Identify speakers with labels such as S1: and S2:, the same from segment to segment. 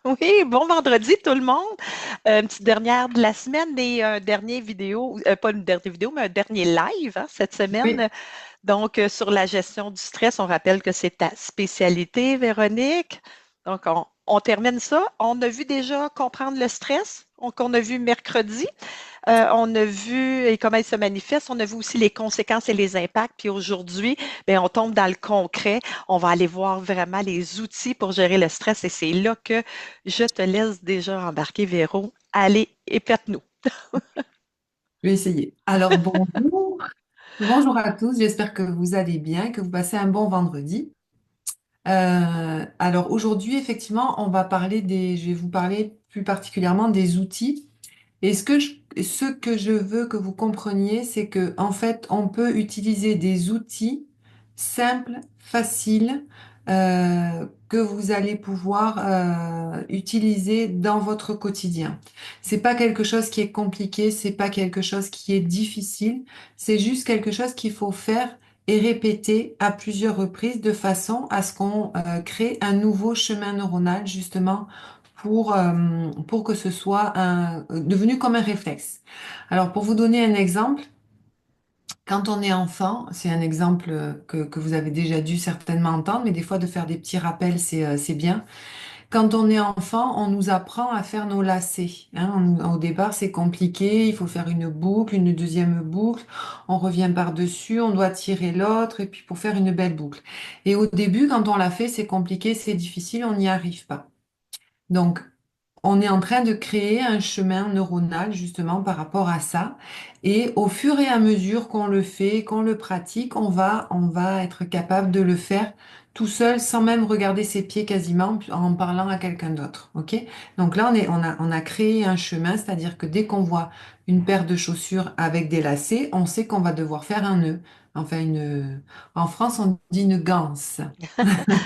S1: Oui, bon vendredi tout le monde. Une petite dernière de la semaine et un dernier vidéo, pas une dernière vidéo, mais un dernier live cette
S2: Oui,
S1: semaine. Donc, sur la gestion du stress, on rappelle que c'est ta spécialité, Véronique. Donc, on termine ça. On a vu déjà comprendre le stress, qu'on a vu mercredi. On a vu et comment il se manifeste. On a vu aussi les conséquences et les impacts. Puis aujourd'hui, bien, on tombe dans le concret. On va aller voir vraiment les outils pour gérer le stress. Et c'est là que je te laisse déjà embarquer, Véro. Allez, épète-nous.
S2: je vais essayer. Alors, bonjour. Bonjour à tous. J'espère que vous allez bien, que vous passez un bon vendredi. Alors, aujourd'hui, effectivement, je vais vous parler plus particulièrement des outils. Et ce que je veux que vous compreniez, c'est que, en fait, on peut utiliser des outils simples, faciles, que vous allez pouvoir utiliser dans votre quotidien. C'est pas quelque chose qui est compliqué, c'est pas quelque chose qui est difficile, c'est juste quelque chose qu'il faut faire et répéter à plusieurs reprises de façon à ce qu'on crée un nouveau chemin neuronal, justement pour que ce soit devenu comme un réflexe. Alors, pour vous donner un exemple, quand on est enfant, c'est un exemple que vous avez déjà dû certainement entendre, mais des fois de faire des petits rappels, c'est bien. Quand on est enfant, on nous apprend à faire nos lacets. Hein. Au départ, c'est compliqué, il faut faire une boucle, une deuxième boucle, on revient par-dessus, on doit tirer l'autre, et puis pour faire une belle boucle. Et au début, quand on l'a fait, c'est compliqué, c'est difficile, on n'y arrive pas. Donc, on est en train de créer un chemin neuronal justement par rapport à ça. Et au fur et à mesure qu'on le fait, qu'on le pratique, on va être capable de le faire tout seul sans même regarder ses pieds quasiment en parlant à quelqu'un d'autre. OK? Donc là, on a créé un chemin, c'est-à-dire que dès qu'on voit une paire de chaussures avec des lacets, on sait qu'on va devoir faire un nœud. Enfin, en France, on dit une ganse.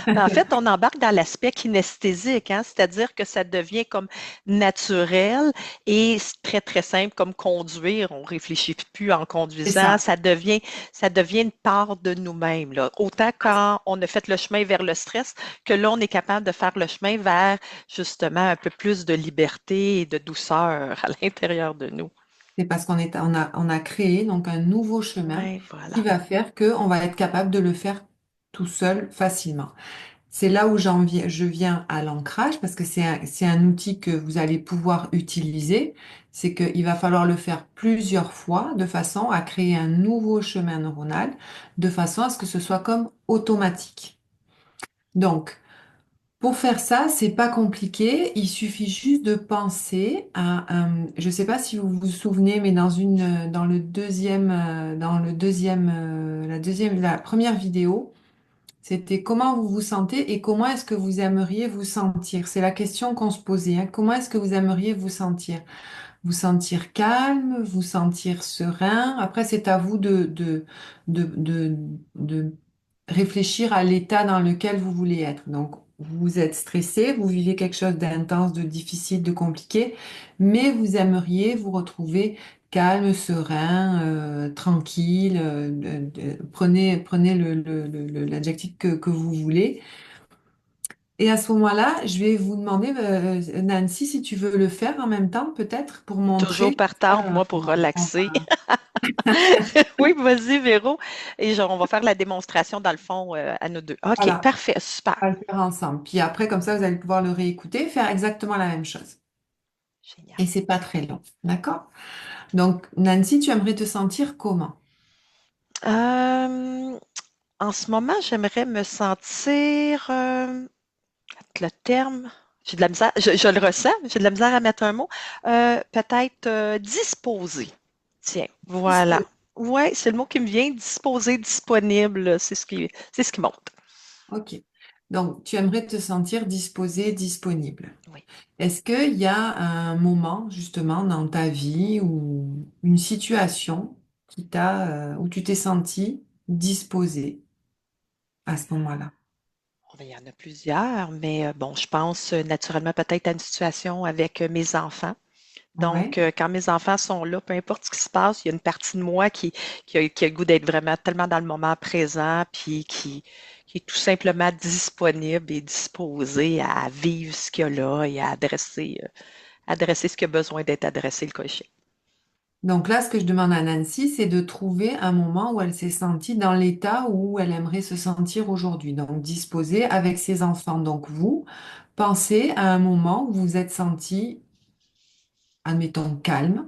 S1: Ben, en fait, on embarque dans l'aspect kinesthésique, hein, c'est-à-dire que ça devient comme naturel et c'est très, très simple comme conduire. On réfléchit plus en
S2: C'est
S1: conduisant.
S2: ça.
S1: Ça devient une part de nous-mêmes, là. Autant quand on a fait le chemin vers le stress que là, on est capable de faire le chemin vers justement un peu plus de liberté et de douceur à l'intérieur de nous.
S2: C'est parce on a créé donc un nouveau chemin
S1: Oui,
S2: qui
S1: voilà.
S2: va faire qu'on va être capable de le faire tout seul facilement. C'est là où je viens à l'ancrage parce que c'est un outil que vous allez pouvoir utiliser. C'est qu'il va falloir le faire plusieurs fois de façon à créer un nouveau chemin neuronal, de façon à ce que ce soit comme automatique. Donc, pour faire ça, c'est pas compliqué. Il suffit juste de penser je ne sais pas si vous vous souvenez, mais la première vidéo, c'était comment vous vous sentez et comment est-ce que vous aimeriez vous sentir. C'est la question qu'on se posait, hein. Comment est-ce que vous aimeriez vous sentir? Vous sentir calme, vous sentir serein. Après, c'est à vous de réfléchir à l'état dans lequel vous voulez être. Donc, vous êtes stressé, vous vivez quelque chose d'intense, de difficile, de compliqué, mais vous aimeriez vous retrouver calme, serein, tranquille. Prenez l'adjectif que vous voulez. Et à ce moment-là, je vais vous demander, Nancy, si tu veux le faire en même temps, peut-être, pour
S1: Toujours
S2: montrer.
S1: partante, moi, pour relaxer. Oui, vas-y, Véro. Et genre, on va faire la démonstration dans le fond à nous deux. OK,
S2: Voilà,
S1: parfait, super.
S2: on va le faire ensemble. Puis après, comme ça, vous allez pouvoir le réécouter, faire exactement la même chose.
S1: Génial.
S2: Et c'est pas très long, d'accord? Donc, Nancy, tu aimerais te sentir comment?
S1: Euh, En ce moment, j'aimerais me sentir, le terme, j'ai de la misère, je le ressens, j'ai de la misère à mettre un mot, peut-être disposé. Tiens, voilà.
S2: Dispo.
S1: Ouais, c'est le mot qui me vient, disposé, disponible, c'est ce qui monte.
S2: Ok. Donc, tu aimerais te sentir disposé, disponible.
S1: Oui.
S2: Est-ce qu'il y a un moment, justement, dans ta vie ou une situation où tu t'es senti disposé à ce moment-là?
S1: Oh, ben, il y en a plusieurs, mais bon, je pense naturellement peut-être à une situation avec mes enfants. Donc,
S2: Ouais.
S1: quand mes enfants sont là, peu importe ce qui se passe, il y a une partie de moi qui a le goût d'être vraiment tellement dans le moment présent, puis qui est tout simplement disponible et disposée à vivre ce qu'il y a là et à adresser ce qui a besoin d'être adressé, le cocher.
S2: Donc là, ce que je demande à Nancy, c'est de trouver un moment où elle s'est sentie dans l'état où elle aimerait se sentir aujourd'hui. Donc disposée avec ses enfants. Donc vous, pensez à un moment où vous vous êtes senti, admettons, calme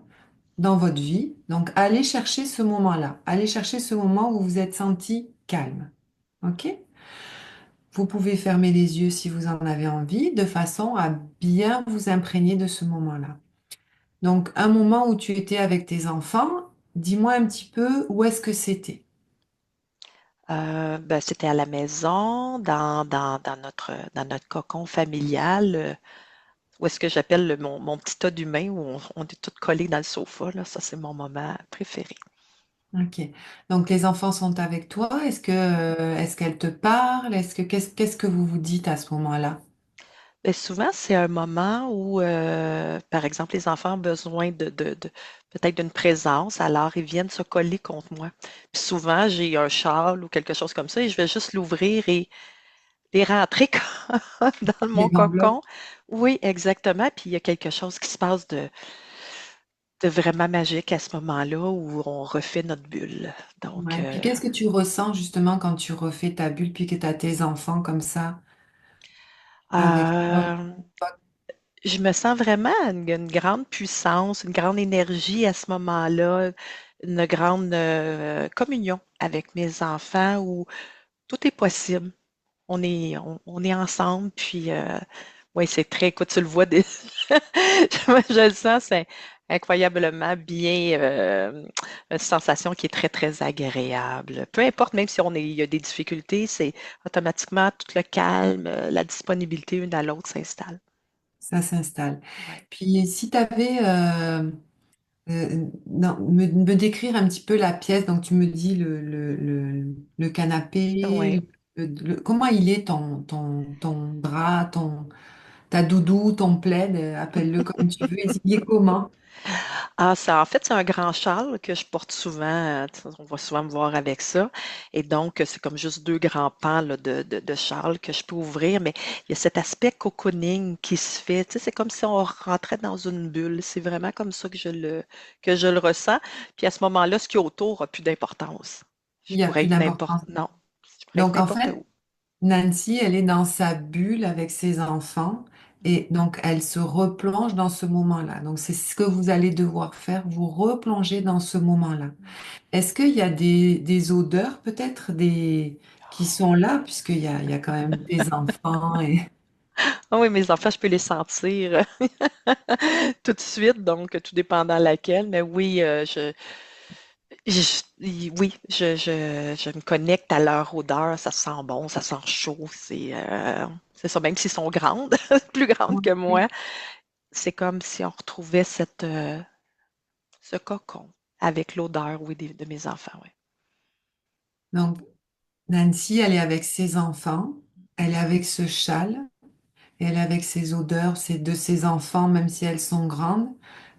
S2: dans votre vie. Donc allez chercher ce moment-là. Allez chercher ce moment où vous vous êtes senti calme. OK? Vous pouvez fermer les yeux si vous en avez envie, de façon à bien vous imprégner de ce moment-là. Donc, un moment où tu étais avec tes enfants, dis-moi un petit peu où est-ce que c'était.
S1: Ben, c'était à la maison, dans notre cocon familial, où est-ce que j'appelle mon petit tas d'humains, où on est tous collés dans le sofa, là. Ça, c'est mon moment préféré.
S2: Ok. Donc, les enfants sont avec toi. Est-ce qu'elles te parlent? Qu'est-ce que vous vous dites à ce moment-là?
S1: Ben, souvent, c'est un moment où, par exemple, les enfants ont besoin peut-être d'une présence, alors ils viennent se coller contre moi. Puis souvent, j'ai un châle ou quelque chose comme ça et je vais juste l'ouvrir et les rentrer dans mon
S2: Les enveloppes.
S1: cocon. Oui, exactement. Puis il y a quelque chose qui se passe de vraiment magique à ce moment-là où on refait notre bulle. Donc,
S2: Ouais. Puis, qu'est-ce que tu ressens justement quand tu refais ta bulle puis que tu as tes enfants comme ça avec toi?
S1: euh, je me sens vraiment une grande puissance, une grande énergie à ce moment-là, une grande communion avec mes enfants où tout est possible. On est ensemble, puis oui, c'est très, écoute, tu le vois déjà, je le sens, c'est incroyablement bien, une sensation qui est très, très agréable. Peu importe, même si il y a des difficultés, c'est automatiquement tout le calme, la disponibilité une à l'autre s'installe.
S2: Ça s'installe.
S1: Ouais.
S2: Puis, si tu avais non, me décrire un petit peu la pièce. Donc, tu me dis le
S1: Ouais.
S2: canapé, comment il est ton drap, ta doudou, ton plaid, appelle-le comme tu veux. Il est comment?
S1: Ah, ça, en fait, c'est un grand châle que je porte souvent. On va souvent me voir avec ça. Et donc, c'est comme juste deux grands pans là, de châle que je peux ouvrir. Mais il y a cet aspect cocooning qui se fait. Tu sais, c'est comme si on rentrait dans une bulle. C'est vraiment comme ça que je le ressens. Puis à ce moment-là, ce qui est autour n'a plus d'importance. Je
S2: Il n'y a
S1: pourrais
S2: plus
S1: être n'importe.
S2: d'importance.
S1: Non, je pourrais être
S2: Donc, en
S1: n'importe
S2: fait,
S1: où.
S2: Nancy, elle est dans sa bulle avec ses enfants et donc elle se replonge dans ce moment-là. Donc, c'est ce que vous allez devoir faire, vous replonger dans ce moment-là. Est-ce qu'il y a des odeurs peut-être qui sont là, puisqu'il y a quand même des enfants et...
S1: Ah oui, mes enfants, je peux les sentir tout de suite, donc tout dépendant laquelle. Mais oui, oui, je me connecte à leur odeur, ça sent bon, ça sent chaud, c'est ça, même s'ils sont grandes, plus grandes que
S2: Ouais.
S1: moi, c'est comme si on retrouvait ce cocon avec l'odeur, oui, de mes enfants, oui.
S2: Donc, Nancy, elle est avec ses enfants, elle est avec ce châle, et elle est avec ses odeurs, de ses enfants, même si elles sont grandes.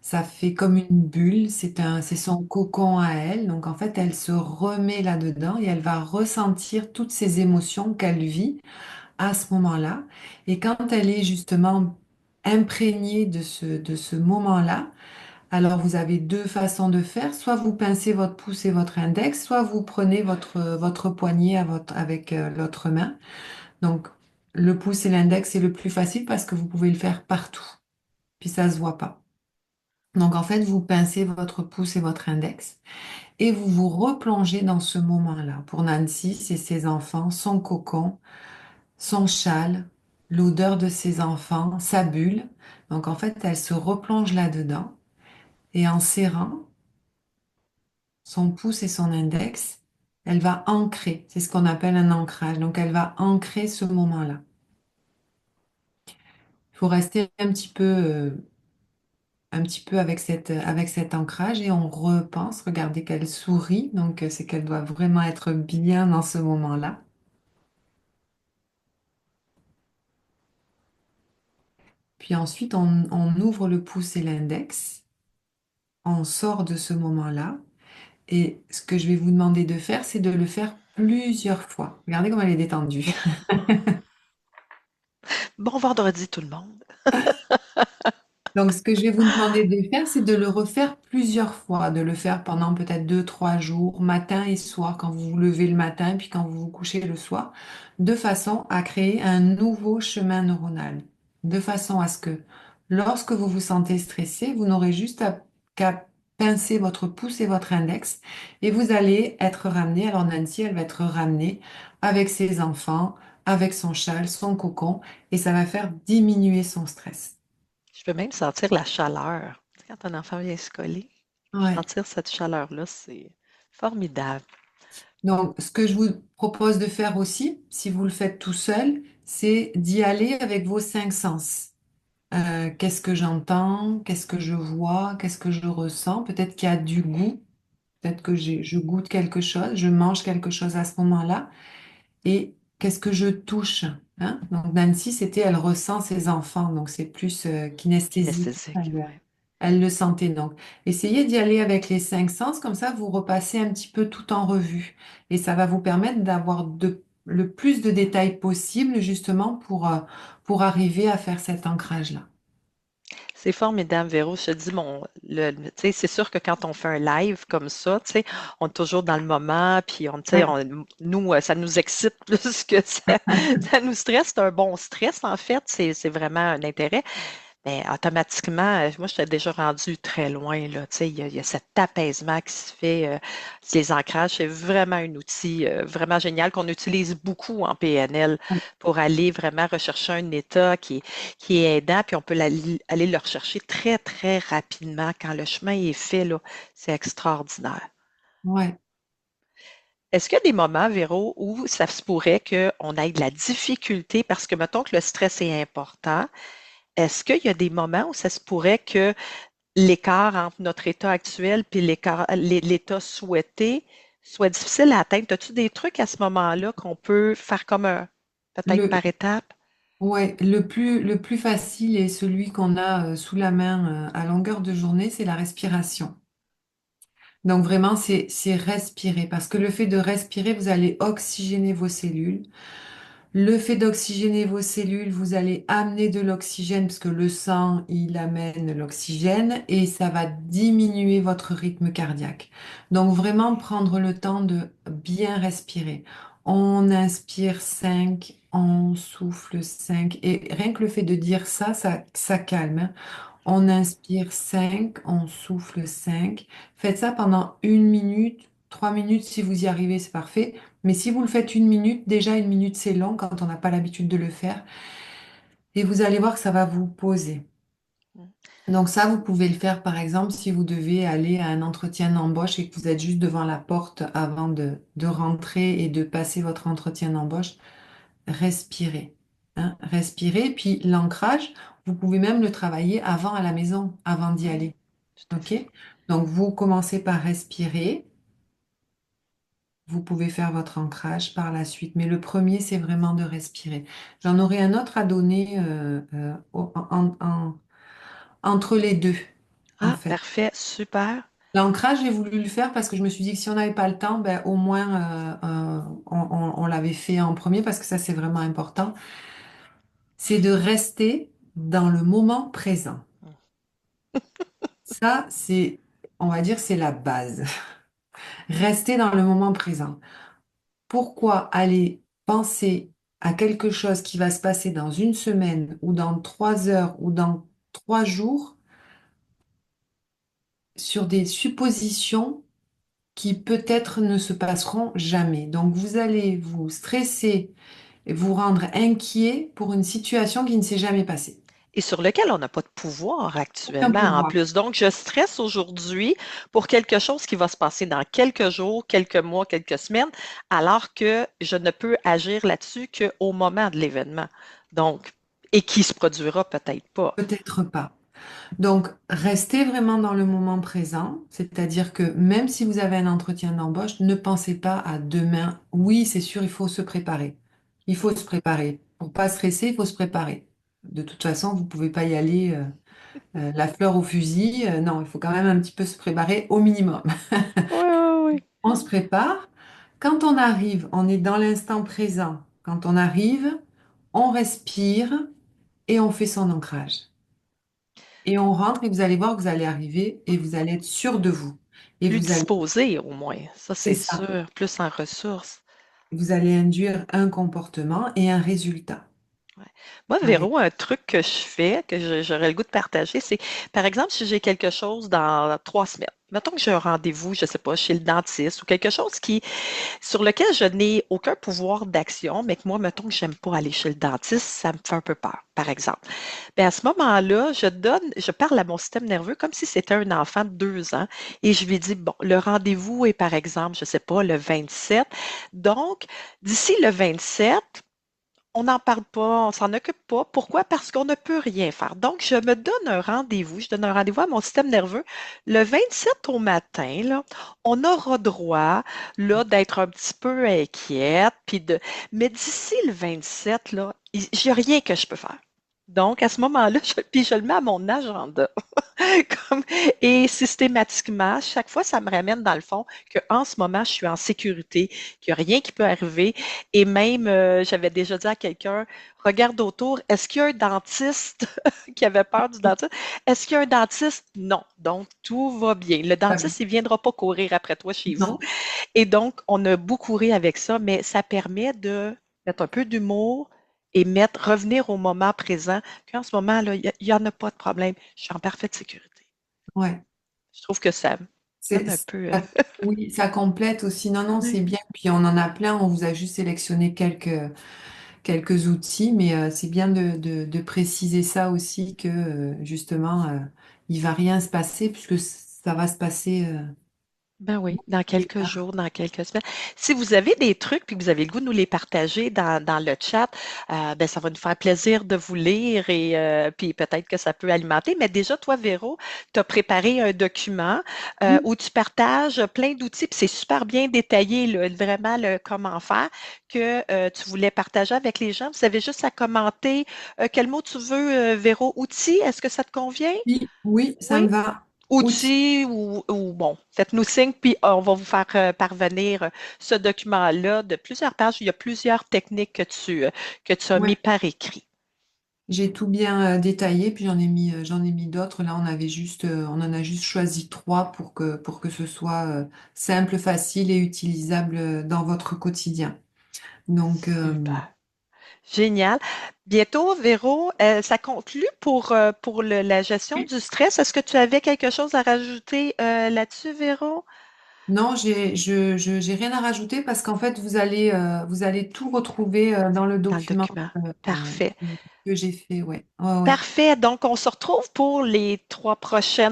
S2: Ça fait comme une bulle, c'est son cocon à elle. Donc, en fait, elle se remet là-dedans et elle va ressentir toutes ces émotions qu'elle vit à ce moment-là. Et quand elle est justement imprégnée de ce moment-là, alors vous avez deux façons de faire. Soit vous pincez votre pouce et votre index, soit vous prenez votre poignet avec l'autre main. Donc le pouce et l'index, c'est le plus facile parce que vous pouvez le faire partout. Puis ça se voit pas. Donc en fait, vous pincez votre pouce et votre index et vous vous replongez dans ce moment-là. Pour Nancy, c'est ses enfants, son cocon, son châle, l'odeur de ses enfants, sa bulle. Donc en fait, elle se replonge là-dedans et en serrant son pouce et son index, elle va ancrer. C'est ce qu'on appelle un ancrage. Donc elle va ancrer ce moment-là. Il faut rester un petit peu avec cet ancrage et on repense. Regardez qu'elle sourit. Donc c'est qu'elle doit vraiment être bien dans ce moment-là. Puis ensuite, on ouvre le pouce et l'index. On sort de ce moment-là. Et ce que je vais vous demander de faire, c'est de le faire plusieurs fois. Regardez comme elle est détendue.
S1: Bon vendredi tout le monde.
S2: Donc, ce que je vais vous demander de faire, c'est de le refaire plusieurs fois, de le faire pendant peut-être 2, 3 jours, matin et soir, quand vous vous levez le matin, puis quand vous vous couchez le soir, de façon à créer un nouveau chemin neuronal, de façon à ce que lorsque vous vous sentez stressé, vous n'aurez juste qu'à pincer votre pouce et votre index, et vous allez être ramené. Alors Nancy, elle va être ramenée avec ses enfants, avec son châle, son cocon, et ça va faire diminuer son stress.
S1: Je peux même sentir la chaleur. Tu sais, quand un enfant vient se coller,
S2: Ouais.
S1: sentir cette chaleur-là, c'est formidable.
S2: Donc, ce que je vous propose de faire aussi, si vous le faites tout seul, c'est d'y aller avec vos 5 sens. Qu'est-ce que j'entends? Qu'est-ce que je vois? Qu'est-ce que je ressens? Peut-être qu'il y a du goût. Peut-être que je goûte quelque chose, je mange quelque chose à ce moment-là. Et qu'est-ce que je touche? Hein? Donc, Nancy, elle ressent ses enfants. Donc, c'est plus kinesthésique.
S1: Kinesthésique, oui.
S2: Elle le sentait donc. Essayez d'y aller avec les 5 sens, comme ça vous repassez un petit peu tout en revue. Et ça va vous permettre d'avoir le plus de détails possible justement pour arriver à faire cet ancrage-là.
S1: C'est formidable, Véro. Je te dis, tu sais, c'est sûr que quand on fait un live comme ça, tu sais, on est toujours dans le moment, puis tu sais,
S2: Ouais,
S1: nous, ça nous excite plus que ça nous stresse. C'est un bon stress, en fait. C'est vraiment un intérêt. Mais automatiquement, moi, j'étais déjà rendue très loin, là. Tu sais, il y a cet apaisement qui se fait. Les ancrages, c'est vraiment un outil vraiment génial qu'on utilise beaucoup en PNL pour aller vraiment rechercher un état qui est aidant, puis on peut aller le rechercher très, très rapidement. Quand le chemin est fait, là, c'est extraordinaire.
S2: ouais.
S1: Est-ce qu'il y a des moments, Véro, où ça se pourrait qu'on ait de la difficulté parce que, mettons que le stress est important, est-ce qu'il y a des moments où ça se pourrait que l'écart entre notre état actuel et l'état souhaité soit difficile à atteindre? As-tu des trucs à ce moment-là qu'on peut faire comme peut-être
S2: Le,
S1: par étapes?
S2: ouais, le plus facile et celui qu'on a sous la main à longueur de journée, c'est la respiration. Donc vraiment, c'est respirer parce que le fait de respirer, vous allez oxygéner vos cellules. Le fait d'oxygéner vos cellules, vous allez amener de l'oxygène parce que le sang, il amène l'oxygène et ça va diminuer votre rythme cardiaque. Donc vraiment prendre le temps de bien respirer. On inspire 5, on souffle 5 et rien que le fait de dire ça, ça calme, hein. On inspire 5, on souffle 5. Faites ça pendant 1 minute, 3 minutes si vous y arrivez, c'est parfait. Mais si vous le faites 1 minute, déjà 1 minute c'est long quand on n'a pas l'habitude de le faire. Et vous allez voir que ça va vous poser. Donc ça, vous pouvez le faire par exemple si vous devez aller à un entretien d'embauche et que vous êtes juste devant la porte avant de rentrer et de passer votre entretien d'embauche. Respirez. Hein, respirez. Puis l'ancrage, vous pouvez même le travailler avant à la maison, avant d'y
S1: Oui,
S2: aller.
S1: tout à
S2: OK?
S1: fait.
S2: Donc vous commencez par respirer. Vous pouvez faire votre ancrage par la suite, mais le premier, c'est vraiment de respirer. J'en aurai un autre à donner entre les deux, en
S1: Ah,
S2: fait.
S1: parfait, super.
S2: L'ancrage, j'ai voulu le faire parce que je me suis dit que si on n'avait pas le temps, ben, au moins on l'avait fait en premier parce que ça, c'est vraiment important. C'est de rester dans le moment présent. Ça, on va dire, c'est la base. Rester dans le moment présent. Pourquoi aller penser à quelque chose qui va se passer dans une semaine ou dans 3 heures ou dans 3 jours sur des suppositions qui peut-être ne se passeront jamais. Donc vous allez vous stresser et vous rendre inquiet pour une situation qui ne s'est jamais passée.
S1: Et sur lequel on n'a pas de pouvoir
S2: Aucun
S1: actuellement en
S2: pouvoir.
S1: plus. Donc, je stresse aujourd'hui pour quelque chose qui va se passer dans quelques jours, quelques mois, quelques semaines, alors que je ne peux agir là-dessus qu'au moment de l'événement. Donc, et qui se produira peut-être pas.
S2: Peut-être pas. Donc, restez vraiment dans le moment présent, c'est-à-dire que même si vous avez un entretien d'embauche, ne pensez pas à demain. Oui, c'est sûr, il faut se préparer. Il faut se préparer. Pour pas stresser, il faut se préparer. de toute façon, vous pouvez pas y aller la fleur au fusil. Non, il faut quand même un petit peu se préparer au minimum.
S1: Oui, oui, oui.
S2: On se prépare. Quand on arrive, on est dans l'instant présent. Quand on arrive, on respire et on fait son ancrage. Et on rentre et vous allez voir que vous allez arriver et vous allez être sûr de vous. Et
S1: Plus
S2: vous allez,
S1: disposé au moins, ça
S2: c'est
S1: c'est
S2: ça,
S1: sûr, plus en ressources.
S2: vous allez induire un comportement et un résultat.
S1: Ouais. Moi,
S2: Ouais.
S1: Véro, un truc que je fais, j'aurais le goût de partager, c'est, par exemple, si j'ai quelque chose dans 3 semaines, mettons que j'ai un rendez-vous, je sais pas, chez le dentiste ou quelque chose sur lequel je n'ai aucun pouvoir d'action, mais que moi, mettons que j'aime pas aller chez le dentiste, ça me fait un peu peur, par exemple. Bien, à ce moment-là, je parle à mon système nerveux comme si c'était un enfant de 2 ans et je lui dis, bon, le rendez-vous est, par exemple, je sais pas, le 27. Donc, d'ici le 27, on n'en parle pas, on s'en occupe pas. Pourquoi? Parce qu'on ne peut rien faire. Donc, je me donne un rendez-vous, je donne un rendez-vous à mon système nerveux. Le 27 au matin, là, on aura droit, là, d'être un petit peu inquiète, mais d'ici le 27, là, il n'y a rien que je peux faire. Donc, à ce moment-là, puis je le mets à mon agenda. Comme- et systématiquement, chaque fois, ça me ramène dans le fond qu'en ce moment, je suis en sécurité, qu'il n'y a rien qui peut arriver. Et même, j'avais déjà dit à quelqu'un, regarde autour, est-ce qu'il y a un dentiste qui avait peur du dentiste? Est-ce qu'il y a un dentiste? Non. Donc, tout va bien. Le dentiste, il ne viendra pas courir après toi chez vous.
S2: Non,
S1: Et donc, on a beaucoup ri avec ça, mais ça permet de mettre un peu d'humour et revenir au moment présent, qu'en ce moment-là, il n'y en a pas de problème. Je suis en parfaite sécurité.
S2: ouais.
S1: Je trouve que ça donne un peu.
S2: Oui, ça complète aussi. Non, non, c'est
S1: Oui.
S2: bien. Puis on en a plein. On vous a juste sélectionné quelques outils, mais c'est bien de préciser ça aussi que justement, il va rien se passer puisque ça va se passer.
S1: Ben oui, dans
S2: Plus
S1: quelques
S2: tard.
S1: jours, dans quelques semaines. Si vous avez des trucs puis que vous avez le goût de nous les partager dans le chat, ben ça va nous faire plaisir de vous lire et puis peut-être que ça peut alimenter. Mais déjà, toi, Véro, tu as préparé un document
S2: Oui,
S1: où tu partages plein d'outils, puis c'est super bien détaillé, là, vraiment le comment faire, que tu voulais partager avec les gens. Vous avez juste à commenter quel mot tu veux, Véro. Outils, est-ce que ça te convient?
S2: oui, oui, ça
S1: Oui?
S2: me va. Outil.
S1: Outils ou bon, faites-nous signe, puis on va vous faire parvenir ce document-là de plusieurs pages. Il y a plusieurs techniques que tu as mis
S2: Ouais.
S1: par écrit.
S2: J'ai tout bien détaillé, puis j'en ai mis d'autres. Là, on en a juste choisi trois pour que ce soit simple, facile et utilisable dans votre quotidien. Donc,
S1: Super. Génial. Bientôt, Véro, ça conclut pour la gestion du stress. Est-ce que tu avais quelque chose à rajouter là-dessus, Véro,
S2: non, j'ai rien à rajouter parce qu'en fait, vous allez tout retrouver dans le
S1: dans le
S2: document
S1: document?
S2: euh, euh,
S1: Parfait.
S2: que j'ai fait. Ouais, ouais, ouais.
S1: Parfait. Donc, on se retrouve pour les trois prochains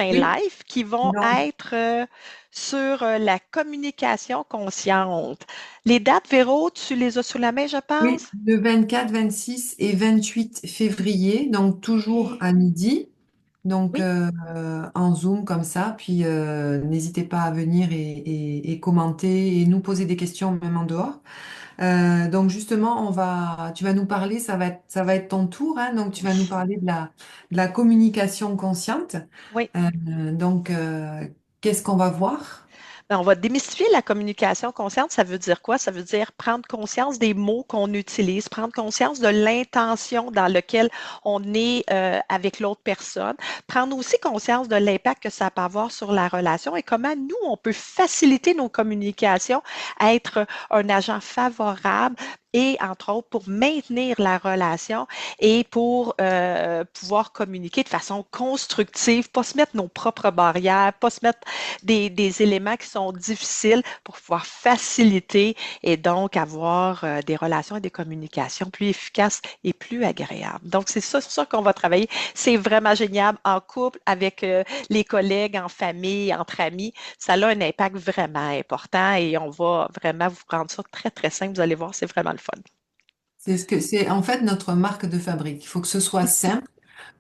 S2: Oui,
S1: lives qui vont
S2: donc,
S1: être sur la communication consciente. Les dates, Véro, tu les as sous la main, je
S2: oui,
S1: pense?
S2: le 24, 26 et 28 février, donc toujours
S1: Oui.
S2: à midi. Donc,
S1: Oui.
S2: en Zoom comme ça, puis n'hésitez pas à venir et commenter et nous poser des questions même en dehors. Donc justement, tu vas nous parler, ça va être ton tour, hein, donc tu vas nous
S1: Oui.
S2: parler de la communication consciente.
S1: Oui.
S2: Donc, qu'est-ce qu'on va voir?
S1: Ben, on va démystifier la communication consciente. Ça veut dire quoi? Ça veut dire prendre conscience des mots qu'on utilise, prendre conscience de l'intention dans laquelle on est avec l'autre personne, prendre aussi conscience de l'impact que ça peut avoir sur la relation et comment nous, on peut faciliter nos communications, être un agent favorable et, entre autres, pour maintenir la relation et pour pouvoir communiquer de façon constructive, pas se mettre nos propres barrières, pas se mettre des éléments qui sont difficiles pour pouvoir faciliter et donc avoir des relations et des communications plus efficaces et plus agréables. Donc, c'est ça, sur ça qu'on va travailler. C'est vraiment génial en couple, avec les collègues, en famille, entre amis. Ça a un impact vraiment important et on va vraiment vous rendre ça très, très simple. Vous allez voir, c'est vraiment le fun.
S2: C'est en fait notre marque de fabrique. Il faut que ce soit simple.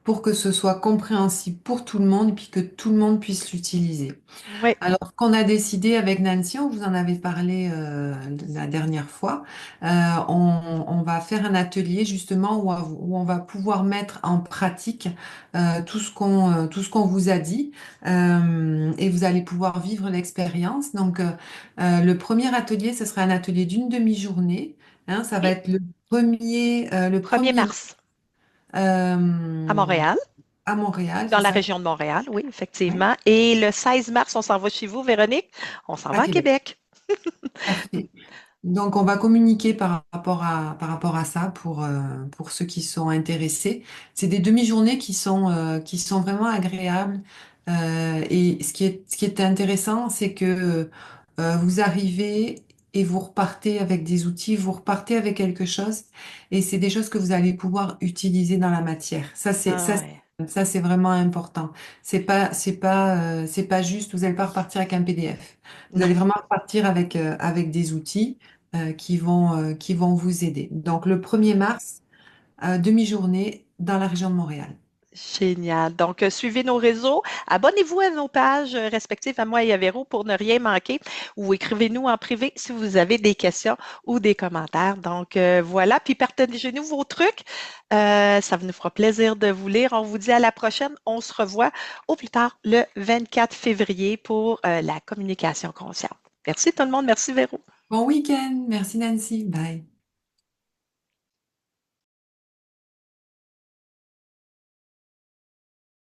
S2: pour que ce soit compréhensible pour tout le monde et puis que tout le monde puisse l'utiliser.
S1: Oui,
S2: Alors, ce qu'on a décidé avec Nancy, on vous en avait parlé la dernière fois, on va faire un atelier justement où on va pouvoir mettre en pratique tout ce qu'on vous a dit et vous allez pouvoir vivre l'expérience. Donc, le premier atelier, ce sera un atelier d'une demi-journée. Hein, ça va
S1: oui,
S2: être le
S1: 1er
S2: premier
S1: mars à
S2: euh,
S1: Montréal,
S2: à Montréal,
S1: dans
S2: c'est
S1: la
S2: ça?
S1: région de Montréal, oui,
S2: Ouais,
S1: effectivement. Et le 16 mars, on s'en va chez vous, Véronique. On s'en
S2: à
S1: va à
S2: Québec.
S1: Québec.
S2: Parfait. Donc, on va communiquer par rapport à ça pour ceux qui sont intéressés. C'est des demi-journées qui sont vraiment agréables. Et ce qui est intéressant, c'est que vous arrivez et vous repartez avec des outils, vous repartez avec quelque chose, et c'est des choses que vous allez pouvoir utiliser dans la matière.
S1: Ah ouais.
S2: Ça, c'est vraiment important. C'est pas juste, vous n'allez pas repartir avec un PDF. Vous
S1: Non,
S2: allez vraiment repartir avec des outils qui vont vous aider. Donc, le 1er mars, demi-journée dans la région de Montréal.
S1: génial. Donc, suivez nos réseaux. Abonnez-vous à nos pages respectives à moi et à Véro pour ne rien manquer ou écrivez-nous en privé si vous avez des questions ou des commentaires. Donc, voilà. Puis, partagez-nous vos trucs. Ça nous fera plaisir de vous lire. On vous dit à la prochaine. On se revoit au plus tard le 24 février pour la communication consciente. Merci tout le monde. Merci Véro.
S2: Bon week-end. Merci Nancy. Bye.